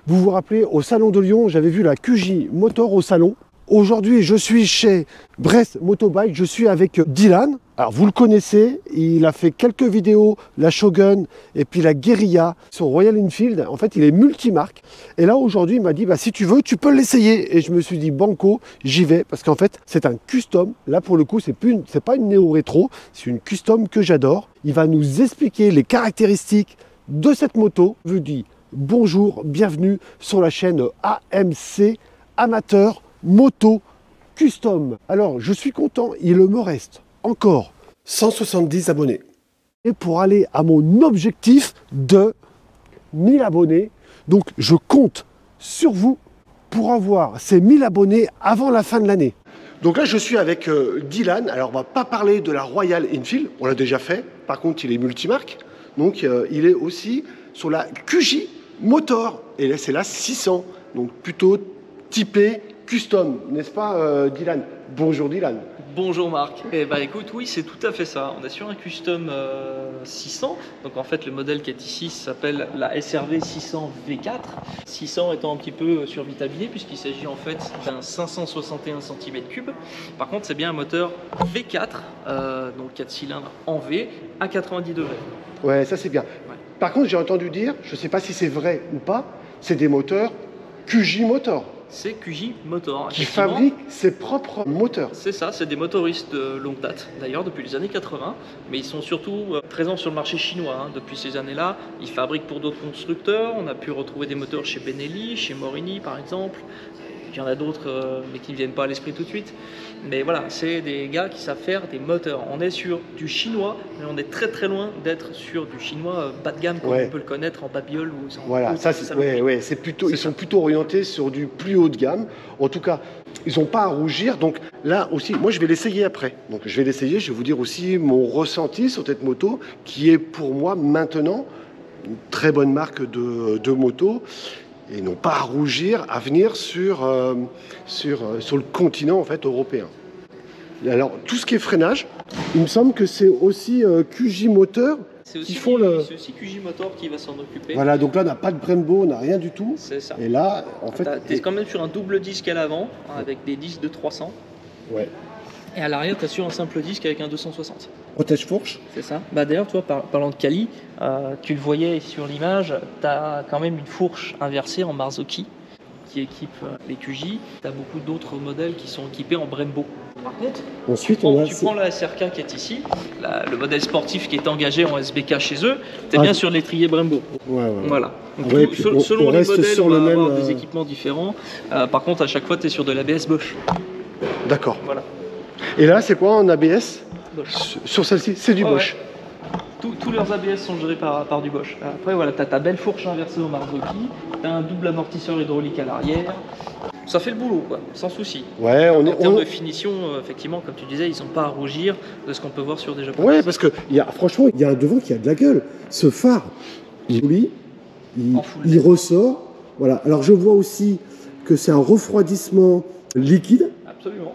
Vous vous rappelez, au Salon de Lyon, j'avais vu la QJ Motor au salon. Aujourd'hui, je suis chez Brest Motobike, je suis avec Dylan. Alors, vous le connaissez, il a fait quelques vidéos, la Shogun et puis la Guerilla sur Royal Enfield. En fait, il est multimarque. Et là, aujourd'hui, il m'a dit, bah, si tu veux, tu peux l'essayer. Et je me suis dit, banco, j'y vais. Parce qu'en fait, c'est un custom. Là, pour le coup, c'est pas une néo-rétro, c'est une custom que j'adore. Il va nous expliquer les caractéristiques de cette moto. Je vous dis bonjour, bienvenue sur la chaîne AMC Amateur Moto Custom. Alors, je suis content, il me reste encore 170 abonnés. Et pour aller à mon objectif de 1000 abonnés, donc je compte sur vous pour avoir ces 1000 abonnés avant la fin de l'année. Donc là, je suis avec Dylan. Alors, on va pas parler de la Royal Enfield, on l'a déjà fait. Par contre, il est multimarque. Donc, il est aussi sur la QJ Motor. Et là, c'est la 600. Donc, plutôt typé custom, n'est-ce pas, Dylan? Bonjour, Dylan. Bonjour Marc. Eh ben écoute, oui, c'est tout à fait ça. On est sur un custom 600. Donc en fait, le modèle qui est ici s'appelle la SRV 600 V4. 600 étant un petit peu survitaminé puisqu'il s'agit en fait d'un 561 cm3. Par contre, c'est bien un moteur V4, donc 4 cylindres en V à 90 degrés. Ouais, ça c'est bien. Ouais. Par contre, j'ai entendu dire, je ne sais pas si c'est vrai ou pas, c'est des moteurs QJ Motor. C'est QJ Motor. Qui fabrique ses propres moteurs. C'est ça, c'est des motoristes de longue date, d'ailleurs depuis les années 80, mais ils sont surtout présents sur le marché chinois depuis ces années-là. Ils fabriquent pour d'autres constructeurs, on a pu retrouver des moteurs chez Benelli, chez Morini par exemple. Il y en a d'autres, mais qui ne viennent pas à l'esprit tout de suite. Mais voilà, c'est des gars qui savent faire des moteurs. On est sur du chinois, mais on est très très loin d'être sur du chinois bas de gamme, comme on peut le connaître en babiole ou en voilà, ça c'est plutôt, ils sont plutôt orientés sur du plus haut de gamme. En tout cas, ils n'ont pas à rougir. Donc là aussi, moi je vais l'essayer après. Donc je vais l'essayer, je vais vous dire aussi mon ressenti sur cette moto, qui est pour moi maintenant une très bonne marque de moto. Et n'ont pas à rougir à venir sur le continent en fait, européen. Alors, tout ce qui est freinage, il me semble que c'est aussi QJ Motor qui font le... C'est aussi QJ Motor qui va s'en occuper. Voilà, donc là, on n'a pas de Brembo, on n'a rien du tout. C'est ça. Et là, en fait... Tu es quand même sur un double disque à l'avant, avec des disques de 300. Ouais. Et à l'arrière, tu as sur un simple disque avec un 260. Protège fourche. C'est ça. Bah, d'ailleurs, toi, parlant de Kali, tu le voyais sur l'image, tu as quand même une fourche inversée en Marzocchi qui équipe les QJ. Tu as beaucoup d'autres modèles qui sont équipés en Brembo. Par contre, ensuite, tu prends la SRK qui est ici, le modèle sportif qui est engagé en SBK chez eux, tu es bien sur l'étrier Brembo. Ouais. Voilà. Donc, on selon les modèles, on va avoir des équipements différents. Par contre, à chaque fois, tu es sur de l'ABS Bosch. D'accord. Voilà. Et là, c'est quoi en ABS? Bosch. Sur celle-ci, c'est du Bosch. Ouais. Tous leurs ABS sont gérés par du Bosch. Après, voilà, tu as ta belle fourche inversée au Marzocchi, tu as un double amortisseur hydraulique à l'arrière. Ça fait le boulot, quoi, sans souci. Ouais, en termes de finition, effectivement, comme tu disais, ils n'ont pas à rougir de ce qu'on peut voir sur des Japonais. Ouais, parce que franchement, il y a un devant qui a de la gueule. Ce phare, il ressort. Voilà. Alors, je vois aussi que c'est un refroidissement liquide. Absolument.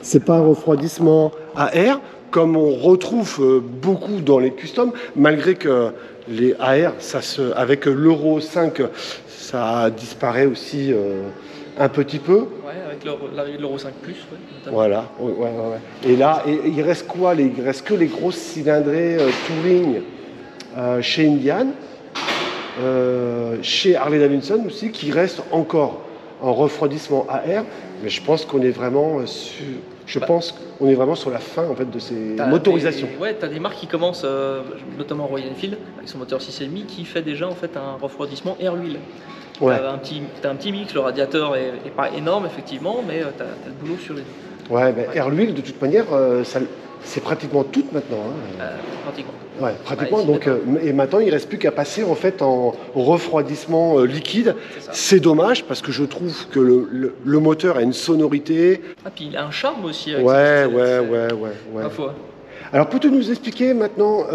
C'est pas un refroidissement à air, comme on retrouve beaucoup dans les customs, malgré que les AR, avec l'Euro 5, ça disparaît aussi un petit peu. Ouais, avec l'arrivée de l'Euro 5+, notamment. Voilà, ouais. Et là, il reste quoi? Il reste que les grosses cylindrées Touring chez Indian, chez Harley Davidson aussi, qui restent encore en refroidissement à air. Mais je pense qu'on est vraiment sur la fin en fait de ces motorisations. Tu as des marques qui commencent, notamment Royal Enfield, avec son moteur 6,5, qui fait déjà en fait un refroidissement air-huile. Ouais. Tu as un petit mix, le radiateur est pas énorme effectivement, mais tu as le boulot sur les deux. Ouais, air-huile de toute manière, c'est pratiquement tout maintenant. Pratiquement. Ouais, pratiquement. Donc, et maintenant, il ne reste plus qu'à passer en fait en refroidissement liquide. C'est dommage parce que je trouve que le moteur a une sonorité. Ah, puis il a un charme aussi. Avec ouais. Ma foi. Alors, peux-tu nous expliquer maintenant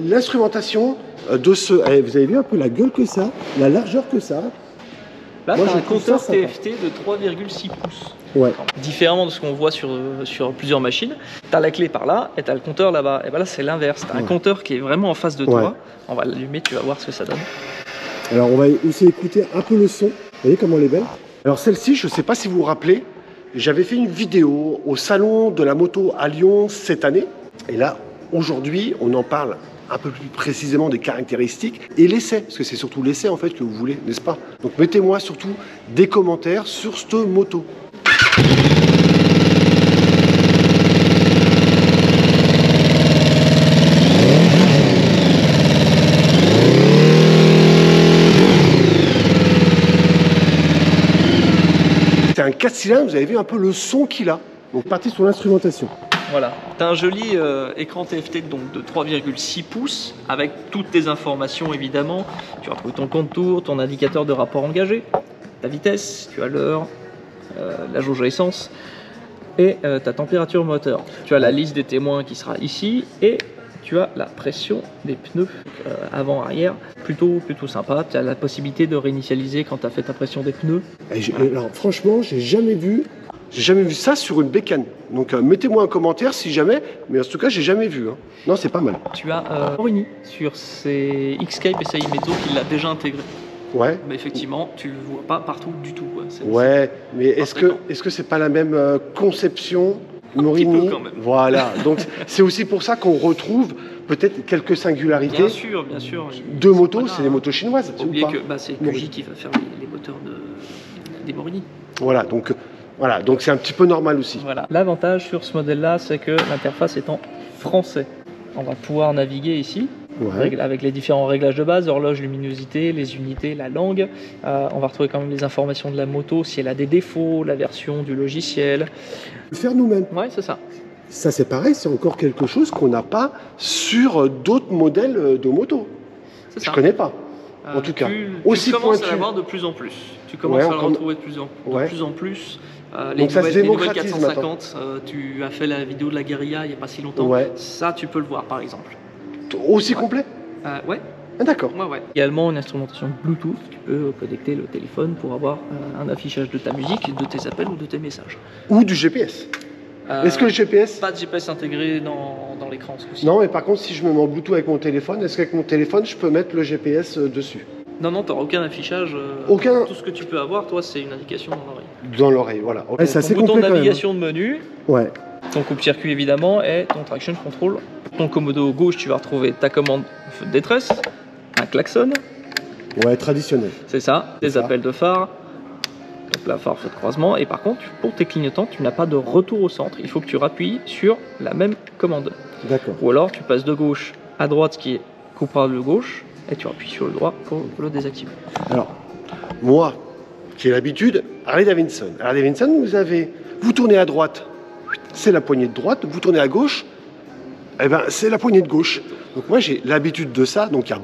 l'instrumentation de ce... vous avez vu un peu la gueule que ça, la largeur que ça. Là, tu as un compteur TFT de 3,6 pouces. Ouais. Différemment de ce qu'on voit sur plusieurs machines, tu as la clé par là et tu as le compteur là-bas. Et ben là, c'est l'inverse. Tu as un compteur qui est vraiment en face de toi. On va l'allumer, tu vas voir ce que ça donne. Alors on va aussi écouter un peu le son. Vous voyez comment elle est belle? Alors celle-ci, je ne sais pas si vous vous rappelez, j'avais fait une vidéo au salon de la moto à Lyon cette année. Et là, aujourd'hui, on en parle un peu plus précisément des caractéristiques et l'essai, parce que c'est surtout l'essai en fait que vous voulez, n'est-ce pas? Donc mettez-moi surtout des commentaires sur cette moto. C'est un 4 cylindres, vous avez vu un peu le son qu'il a. Donc parti sur l'instrumentation. Voilà, tu as un joli écran TFT donc de 3,6 pouces avec toutes tes informations évidemment. Tu as ton contour, ton indicateur de rapport engagé, ta vitesse, tu as l'heure, la jauge à essence et ta température moteur. Tu as la liste des témoins qui sera ici et tu as la pression des pneus avant-arrière, plutôt sympa. Tu as la possibilité de réinitialiser quand tu as fait ta pression des pneus. Alors franchement, j'ai jamais vu ça sur une bécane. Donc mettez-moi un commentaire si jamais, mais en tout cas, j'ai jamais vu. Hein. Non, c'est pas mal. Tu as Morini sur ses Xscape et SAI Mezzo qui l'a déjà intégré. Ouais. Mais effectivement, tu le vois pas partout du tout. Ouais, mais est-ce que c'est pas la même conception Morini? Un petit peu quand même. Voilà. Donc c'est aussi pour ça qu'on retrouve peut-être quelques singularités. Bien sûr. De motos, c'est des motos chinoises. Oubliez que c'est QJ qui va faire les moteurs des Morini. Voilà, donc c'est un petit peu normal aussi. Voilà. L'avantage sur ce modèle-là, c'est que l'interface est en français. On va pouvoir naviguer ici. Ouais. Avec les différents réglages de base, horloge, luminosité, les unités, la langue. On va retrouver quand même les informations de la moto, si elle a des défauts, la version du logiciel. Le faire nous-mêmes. Ouais, c'est ça. Ça c'est pareil, c'est encore quelque chose qu'on n'a pas sur d'autres modèles de moto. Je ne connais pas. En tout cas, aussi tu commences à l'avoir de plus en plus. Tu commences à le retrouver de plus en plus. Les nouvelles 450, tu as fait la vidéo de la guérilla il n'y a pas si longtemps. Ouais. Ça, tu peux le voir par exemple. Aussi complet? Ouais. Ah, d'accord. Ouais. Également une instrumentation Bluetooth, tu peux connecter le téléphone pour avoir un affichage de ta musique, de tes appels ou de tes messages. Ou du GPS. Est-ce que le GPS... Pas de GPS intégré dans l'écran ce coup-ci. Non, mais par contre, si je me mets en Bluetooth avec mon téléphone, est-ce qu'avec mon téléphone, je peux mettre le GPS dessus? Non, tu n'auras aucun affichage. Aucun. Tout ce que tu peux avoir, toi, c'est une indication dans l'oreille. Dans l'oreille, voilà. Okay. Ton bouton de navigation de menu. Ouais. Ton coupe-circuit évidemment et ton traction control. Ton commodo gauche, tu vas retrouver ta commande feu de détresse, un klaxon. Ouais, traditionnel. C'est ça, des appels de phare, donc la phare feu de croisement. Et par contre, pour tes clignotants, tu n'as pas de retour au centre. Il faut que tu rappuies sur la même commande. D'accord. Ou alors, tu passes de gauche à droite, ce qui est coupera le gauche, et tu appuies sur le droit pour le désactiver. Alors, moi, qui ai l'habitude, Harley Davidson. Harley Davidson, vous tournez à droite, c'est la poignée de droite, vous tournez à gauche, eh ben, c'est la poignée de gauche. Donc moi j'ai l'habitude de ça, donc il y a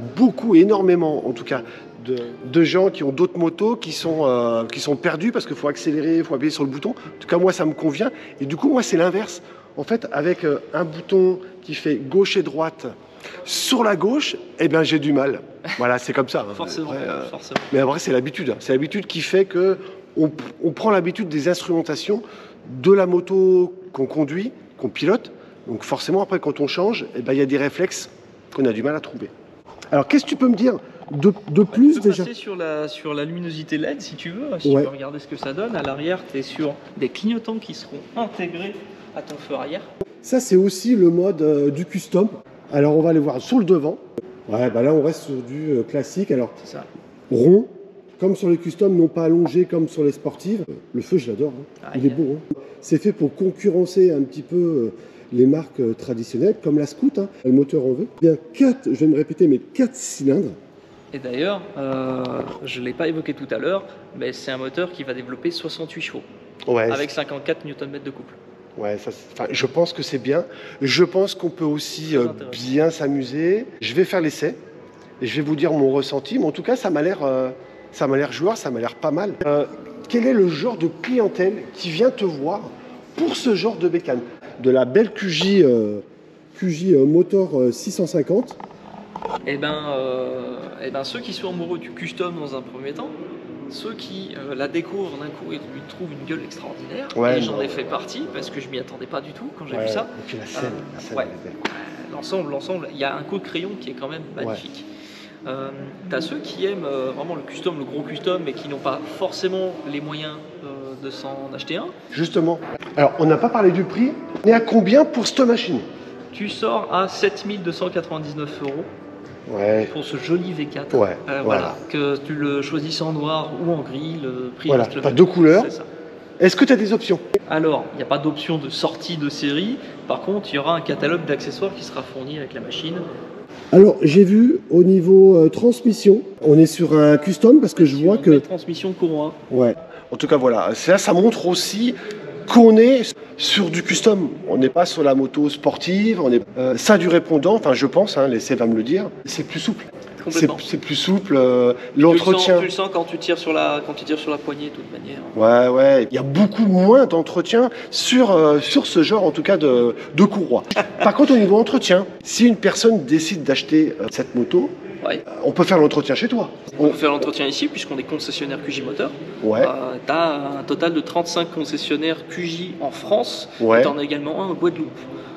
énormément en tout cas, de gens qui ont d'autres motos qui sont perdus parce qu'il faut accélérer, il faut appuyer sur le bouton. En tout cas moi ça me convient, et du coup moi c'est l'inverse. En fait avec un bouton qui fait gauche et droite sur la gauche, eh ben j'ai du mal. Voilà, c'est comme ça. Forcément. Mais après c'est l'habitude. C'est l'habitude qui fait qu'on prend l'habitude des instrumentations de la moto qu'on conduit, qu'on pilote. Donc forcément, après, quand on change, eh ben, y a des réflexes qu'on a du mal à trouver. Alors, qu'est-ce que tu peux me dire de plus tu peux déjà? Passer sur la luminosité LED, si tu veux. Si tu veux regarder ce que ça donne. À l'arrière, tu es sur des clignotants qui seront intégrés à ton feu arrière. Ça, c'est aussi le mode du custom. Alors, on va aller voir sur le devant. Ouais, bah là, on reste sur du classique. Alors, c'est ça. Rond, comme sur les customs, non pas allongé comme sur les sportives. Le feu, je l'adore. Hein. Il est beau. Hein. C'est fait pour concurrencer un petit peu... les marques traditionnelles, comme la Scout, hein, le moteur en V. Bien 4, je vais me répéter, mais 4 cylindres. Et d'ailleurs, je ne l'ai pas évoqué tout à l'heure, mais c'est un moteur qui va développer 68 chevaux, avec 54 Nm de couple. Ouais, je pense que c'est bien. Je pense qu'on peut aussi bien s'amuser. Je vais faire l'essai et je vais vous dire mon ressenti, mais en tout cas, ça m'a l'air joueur, ça m'a l'air pas mal. Quel est le genre de clientèle qui vient te voir pour ce genre de bécane? De la belle QJ Motor 650. Eh ben, ceux qui sont amoureux du custom dans un premier temps, ceux qui la découvrent d'un coup et lui trouvent une gueule extraordinaire, et j'en ai fait partie parce que je m'y attendais pas du tout quand j'ai vu ça. Et puis la scène, l'ensemble, il y a un coup de crayon qui est quand même magnifique. T'as ceux qui aiment vraiment le custom, le gros custom, mais qui n'ont pas forcément les moyens de s'en acheter un. Justement. Alors, on n'a pas parlé du prix. On est à combien pour cette machine? Tu sors à 7 299 € Ouais. pour ce joli V4. Ouais, Voilà. Que tu le choisisses en noir ou en gris, le prix Voilà, reste le tu as même. 2 couleurs. C'est ça. Est-ce que tu as des options? Alors, il n'y a pas d'option de sortie de série. Par contre, il y aura un catalogue d'accessoires qui sera fourni avec la machine. Alors, j'ai vu au niveau transmission, on est sur un custom parce que je vois que... Transmission courant 1. Ouais. En tout cas, voilà. Ça montre aussi qu'on est sur du custom. On n'est pas sur la moto sportive. On est, ça a du répondant, enfin, je pense, hein, l'essai va me le dire. C'est plus souple. C'est plus souple. L'entretien. Tu le sens quand tu tires sur la poignée, de toute manière. Ouais, ouais. Il y a beaucoup moins d'entretien sur ce genre, en tout cas, de courroie. Par contre, au niveau entretien, si une personne décide d'acheter cette moto, Ouais. On peut faire l'entretien chez toi. On peut faire l'entretien ici, puisqu'on est concessionnaire QJ Moteur. Ouais. Tu as un total de 35 concessionnaires QJ en France. Ouais. Tu en as également un au Guadeloupe.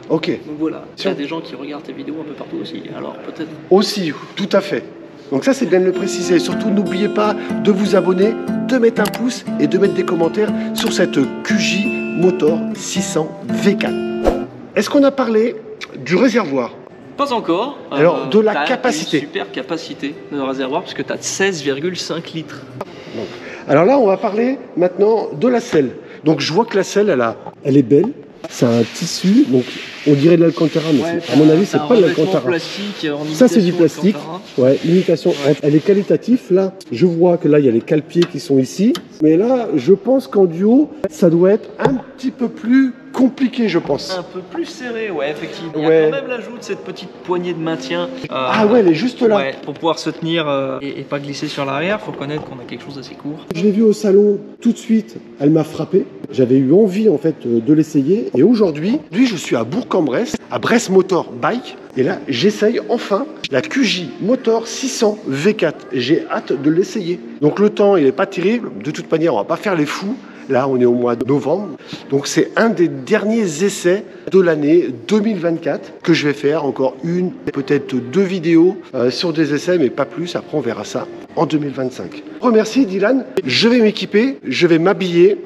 Ok. Donc voilà, il y a des gens qui regardent tes vidéos un peu partout aussi. Alors peut-être. Aussi, tout à fait. Donc ça, c'est bien de le préciser. Surtout, n'oubliez pas de vous abonner, de mettre un pouce et de mettre des commentaires sur cette QJ Motor 600 V4. Est-ce qu'on a parlé du réservoir? Pas encore. Alors, de la t'as capacité. Une super capacité de réservoir, puisque tu as 16,5 litres. Donc, alors là, on va parler maintenant de la selle. Donc je vois que la selle, elle est belle. C'est un tissu, donc on dirait de l'Alcantara, mais à mon avis, c'est pas de l'Alcantara. Ça, c'est du plastique. Ouais, imitation. Elle est qualitative. Là, je vois que là, il y a les cale-pieds qui sont ici. Mais là, je pense qu'en duo, ça doit être un petit peu plus compliqué, je pense. Un peu plus serré, ouais, effectivement. Il y Ouais. a quand même l'ajout de cette petite poignée de maintien. Ah ouais, elle est juste là. Ouais, pour pouvoir se tenir et pas glisser sur l'arrière, il faut reconnaître qu'on a quelque chose d'assez court. Je l'ai vue au salon, tout de suite, elle m'a frappé. J'avais eu envie en fait de l'essayer. Et aujourd'hui, je suis à Bourg-en-Bresse, à Bresse Motor Bike. Et là, j'essaye enfin la QJ Motor 600 V4. J'ai hâte de l'essayer. Donc le temps, il n'est pas terrible. De toute manière, on va pas faire les fous. Là, on est au mois de novembre. Donc c'est un des derniers essais de l'année 2024 que je vais faire. Encore une, peut-être 2 vidéos sur des essais, mais pas plus. Après, on verra ça en 2025. Remercie Dylan. Je vais m'équiper, je vais m'habiller.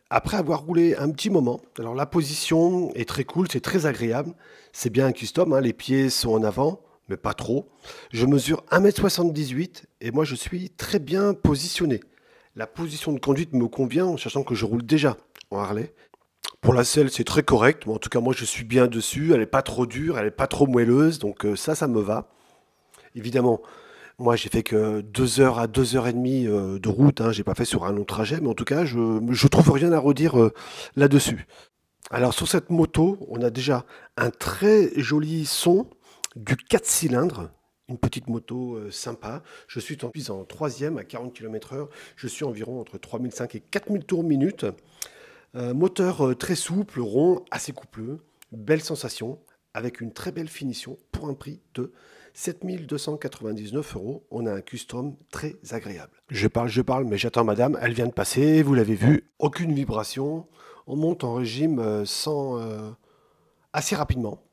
Après avoir roulé un petit moment, alors la position est très cool, c'est très agréable. C'est bien un custom, hein, les pieds sont en avant, mais pas trop. Je mesure 1,78 m et moi je suis très bien positionné. La position de conduite me convient, en sachant que je roule déjà en Harley. Pour la selle, c'est très correct, mais en tout cas moi je suis bien dessus, elle n'est pas trop dure, elle n'est pas trop moelleuse, donc ça me va. Évidemment, moi, j'ai fait que 2 heures à 2h30 de route. Hein. J'ai pas fait sur un long trajet, mais en tout cas, je trouve rien à redire là-dessus. Alors, sur cette moto, on a déjà un très joli son du 4 cylindres. Une petite moto sympa. Je suis en 3e à 40 km/h. Je suis environ entre 3500 et 4000 tours minute. Moteur très souple, rond, assez coupleux. Belle sensation, avec une très belle finition pour un prix de 7 299 €. On a un custom très agréable. Je parle, mais j'attends madame. Elle vient de passer, vous l'avez vu. Aucune vibration. On monte en régime assez rapidement.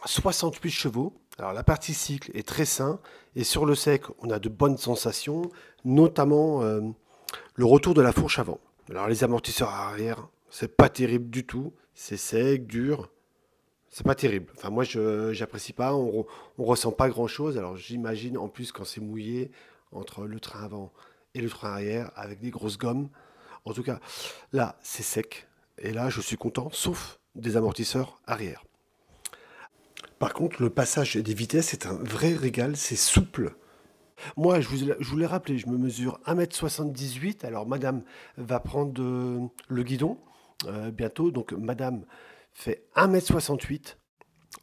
68 chevaux. Alors la partie cycle est très sain. Et sur le sec, on a de bonnes sensations, notamment le retour de la fourche avant. Alors les amortisseurs arrière, c'est pas terrible du tout. C'est sec, dur. C'est pas terrible. Enfin, moi, j'apprécie pas. On ressent pas grand-chose. Alors, j'imagine, en plus, quand c'est mouillé, entre le train avant et le train arrière, avec des grosses gommes. En tout cas, là, c'est sec. Et là, je suis content, sauf des amortisseurs arrière. Par contre, le passage des vitesses, c'est un vrai régal. C'est souple. Moi, je vous l'ai rappelé, je me mesure 1,78 m. Alors, madame va prendre le guidon bientôt. Donc, madame fait 1,68 m.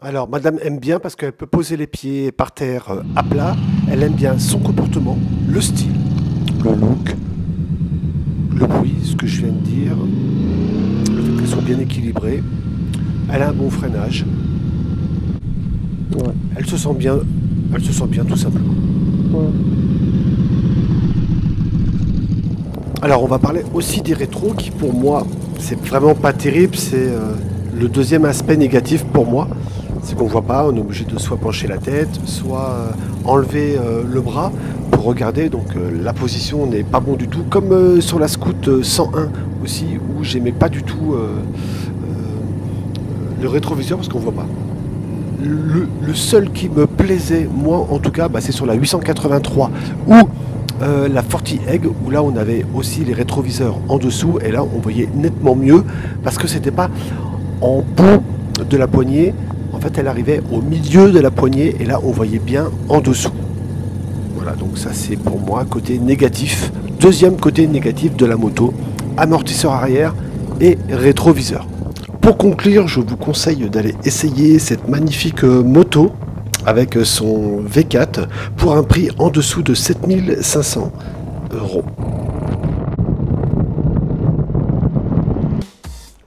Alors, madame aime bien parce qu'elle peut poser les pieds par terre à plat. Elle aime bien son comportement, le style, le look, le bruit, ce que je viens de dire, le fait qu'elle soit bien équilibrée. Elle a un bon freinage. Ouais. Elle se sent bien tout simplement. Ouais. Alors on va parler aussi des rétros qui pour moi c'est vraiment pas terrible, c'est le deuxième aspect négatif pour moi. C'est qu'on voit pas, on est obligé de soit pencher la tête, soit enlever le bras pour regarder, donc la position n'est pas bon du tout, comme sur la Scout 101 aussi, où j'aimais pas du tout le rétroviseur parce qu'on voit pas. Le seul qui me plaisait, moi en tout cas, c'est sur la 883 ou la 40 Egg, où là on avait aussi les rétroviseurs en dessous, et là on voyait nettement mieux parce que c'était pas en bout de la poignée. En fait, elle arrivait au milieu de la poignée et là, on voyait bien en dessous. Voilà, donc ça, c'est pour moi côté négatif. Deuxième côté négatif de la moto, amortisseur arrière et rétroviseur. Pour conclure, je vous conseille d'aller essayer cette magnifique moto avec son V4 pour un prix en dessous de 7500 €.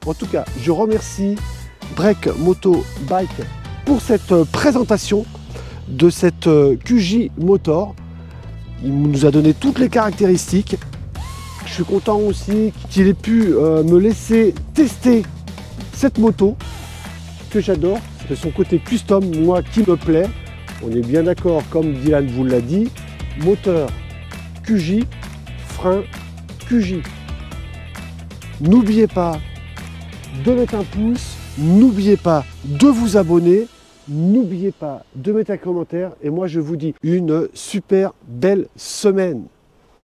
En tout cas, je remercie Break Moto Bike pour cette présentation de cette QJ Motor. Il nous a donné toutes les caractéristiques. Je suis content aussi qu'il ait pu me laisser tester cette moto que j'adore. C'est son côté custom, moi, qui me plaît. On est bien d'accord, comme Dylan vous l'a dit. Moteur QJ, frein QJ. N'oubliez pas de mettre un pouce. N'oubliez pas de vous abonner, n'oubliez pas de mettre un commentaire et moi je vous dis une super belle semaine.